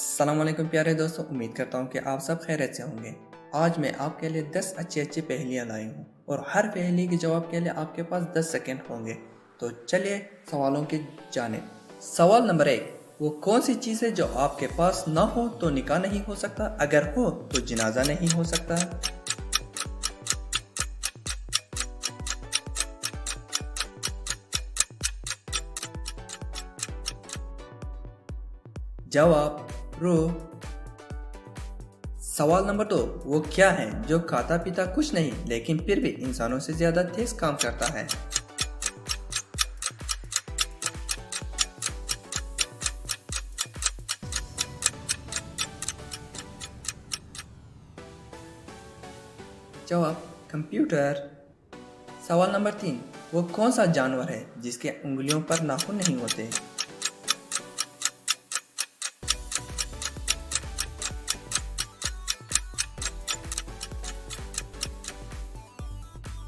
अस्सलाम वालेकुम प्यारे दोस्तों, उम्मीद करता हूँ कि आप सब खैरियत से होंगे। आज मैं आपके लिए 10 अच्छी पहेलियाँ लाई हूँ और हर पहेली के जवाब के लिए आपके पास 10 सेकंड होंगे। तो चलिए सवालों की जानिब। सवाल नंबर 1, वो कौन सी चीज़ है जो आपके पास ना हो तो निकाह नहीं हो सकता, अगर हो तो जनाजा नहीं हो सकता। जवाब रूह। सवाल नंबर 2, वो क्या है जो खाता पीता कुछ नहीं लेकिन फिर भी इंसानों से ज्यादा तेज काम करता है। जवाब कंप्यूटर। सवाल नंबर 3, वो कौन सा जानवर है जिसके उंगलियों पर नाखून नहीं होते।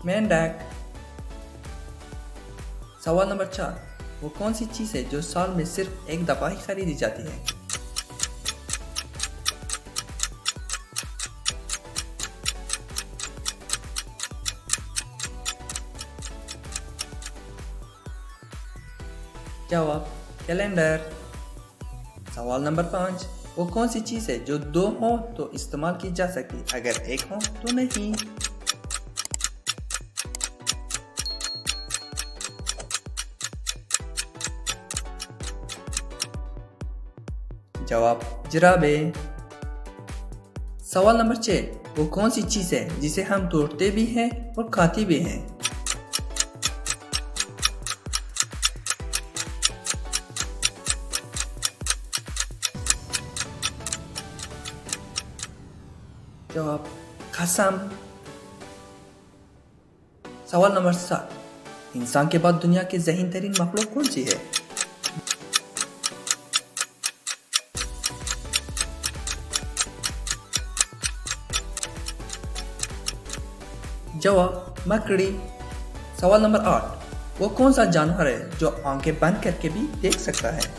मेंढक। सवाल नंबर 4, वो कौन सी चीज़ है जो साल में सिर्फ एक दफ़ा ही खरीदी जाती है। जवाब कैलेंडर। सवाल नंबर 5, वो कौन सी चीज़ है जो 2 हो तो इस्तेमाल की जा सकती, अगर 1 हो तो नहीं। जवाब जराबे। सवाल नंबर 6, वो कौन सी चीज़ है जिसे हम तोड़ते भी हैं और खाते भी हैं। जवाब कसम। सवाल नंबर 7, इंसान के बाद दुनिया की ज़हीन तरीन मखलूक कौन सी है। जवाब मकड़ी। सवाल नंबर 8, वो कौन सा जानवर है जो आंखें बंद करके भी देख सकता है।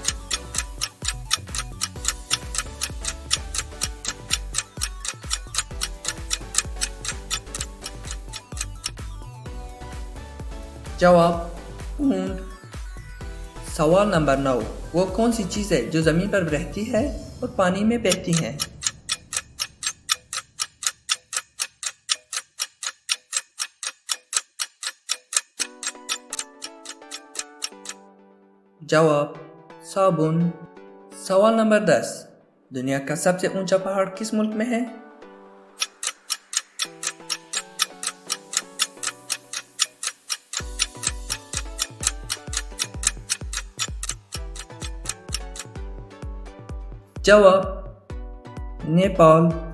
जवाब ऊंट। सवाल नंबर 9, वो कौन सी चीज़ है जो ज़मीन पर रहती है और पानी में बहती है। जवाब साबुन। सवाल नंबर 10, दुनिया का सबसे ऊंचा पहाड़ किस मुल्क में है। जवाब नेपाल।